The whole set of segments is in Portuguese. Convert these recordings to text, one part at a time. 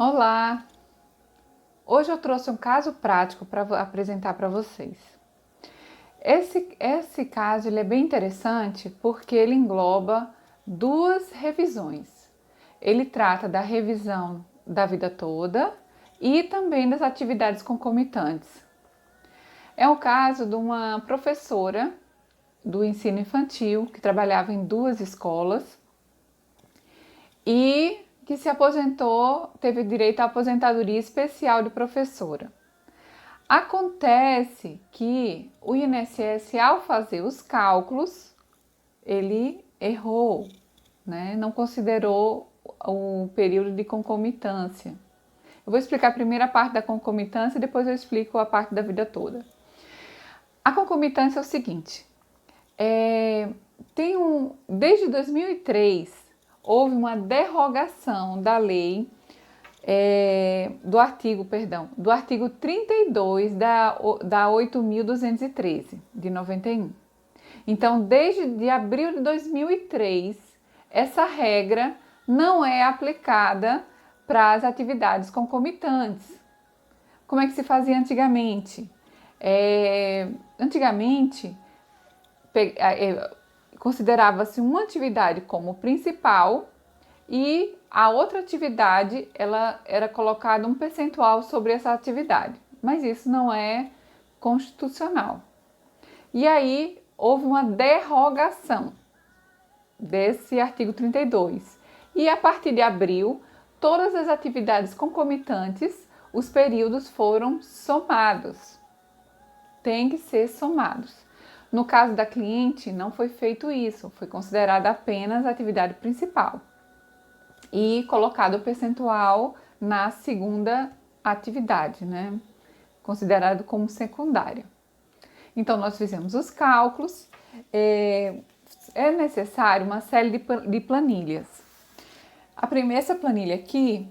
Olá! Hoje eu trouxe um caso prático para apresentar para vocês. Esse caso ele é bem interessante porque ele engloba duas revisões. Ele trata da revisão da vida toda e também das atividades concomitantes. É o caso de uma professora do ensino infantil que trabalhava em duas escolas e que se aposentou, teve direito à aposentadoria especial de professora. Acontece que o INSS, ao fazer os cálculos, ele errou, né? Não considerou o período de concomitância. Eu vou explicar a primeira parte da concomitância e depois eu explico a parte da vida toda. A concomitância é o seguinte, desde 2003 houve uma derrogação da lei do artigo 32 da 8.213 de 91. Então, desde abril de 2003, essa regra não é aplicada para as atividades concomitantes. Como é que se fazia antigamente? Antigamente, considerava-se uma atividade como principal e a outra atividade, ela era colocado um percentual sobre essa atividade, mas isso não é constitucional. E aí houve uma derrogação desse artigo 32. E a partir de abril, todas as atividades concomitantes, os períodos foram somados. Tem que ser somados. No caso da cliente, não foi feito isso, foi considerada apenas a atividade principal e colocado o percentual na segunda atividade, né? Considerado como secundária. Então, nós fizemos os cálculos, é necessário uma série de planilhas. Essa planilha aqui,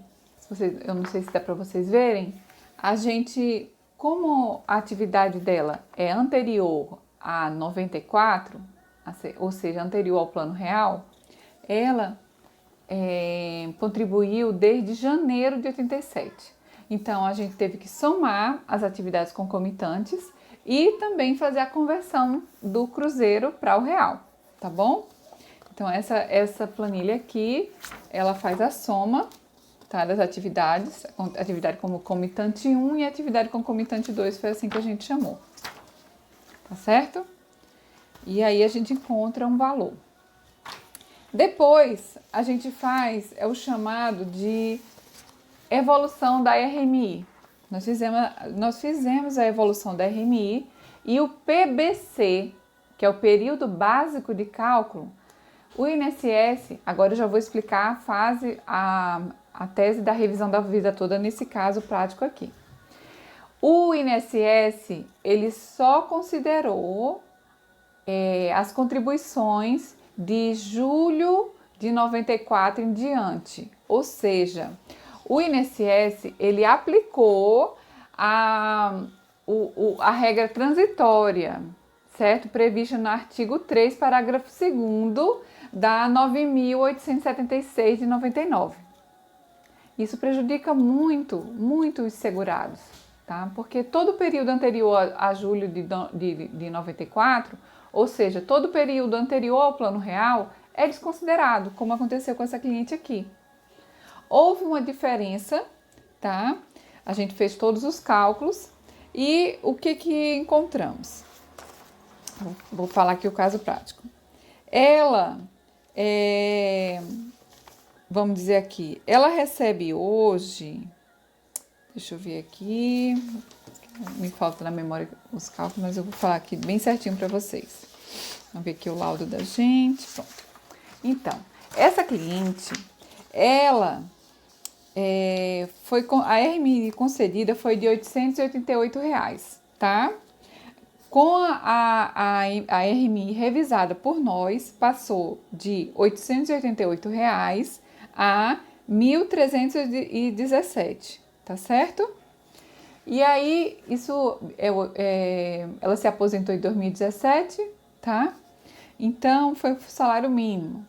eu não sei se dá para vocês verem, a gente, como a atividade dela é anterior a 94, ou seja, anterior ao plano real, ela contribuiu desde janeiro de 87. Então, a gente teve que somar as atividades concomitantes e também fazer a conversão do cruzeiro para o real, tá bom? Então, essa planilha aqui, ela faz a soma, tá, das atividades, atividade concomitante 1 e atividade concomitante 2, foi assim que a gente chamou, tá certo? E aí a gente encontra um valor. Depois, a gente faz o chamado de evolução da RMI. Nós fizemos a evolução da RMI e o PBC, que é o período básico de cálculo, o INSS, agora eu já vou explicar a tese da revisão da vida toda nesse caso prático aqui. O INSS, ele só considerou as contribuições de julho de 94 em diante, ou seja, o INSS ele aplicou a regra transitória, certo? Prevista no artigo 3, parágrafo 2º da 9.876 de 99. Isso prejudica muito os segurados, tá? Porque todo o período anterior a julho de 94, ou seja, todo o período anterior ao plano real é desconsiderado, como aconteceu com essa cliente aqui. Houve uma diferença, tá? A gente fez todos os cálculos e o que encontramos? Vou falar aqui o caso prático. Ela, vamos dizer aqui, ela recebe hoje, deixa eu ver aqui, me falta na memória os cálculos, mas eu vou falar aqui bem certinho para vocês. Vamos ver aqui o laudo da gente, pronto. Então, essa cliente, ela a RMI concedida foi de R$ 888, tá? Com a RMI revisada por nós, passou de R$ 888 a R$ 1.317, tá certo? E aí, ela se aposentou em 2017, tá? Então, foi o salário mínimo.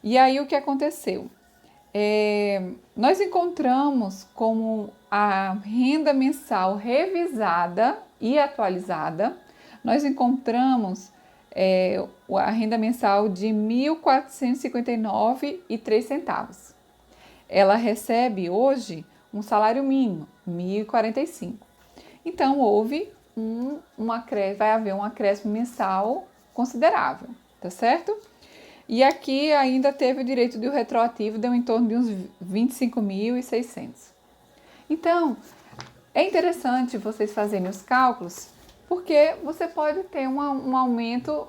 E aí, o que aconteceu? nós encontramos como a renda mensal revisada e atualizada, nós encontramos a renda mensal de R$ 1.459,03. Ela recebe hoje um salário mínimo, R$ 1.045. Então, vai haver um acréscimo mensal considerável, tá certo? E aqui ainda teve o direito do retroativo, deu em torno de uns 25.600. Então, é interessante vocês fazerem os cálculos, porque você pode ter um aumento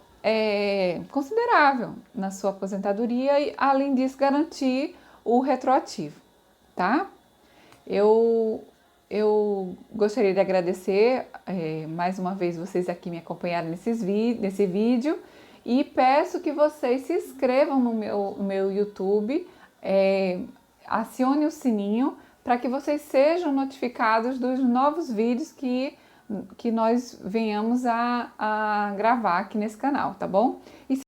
considerável na sua aposentadoria e, além disso, garantir o retroativo, tá? Eu gostaria de agradecer mais uma vez vocês aqui me acompanharem nesse vídeo e peço que vocês se inscrevam no meu YouTube, acione o sininho para que vocês sejam notificados dos novos vídeos que nós venhamos a gravar aqui nesse canal, tá bom?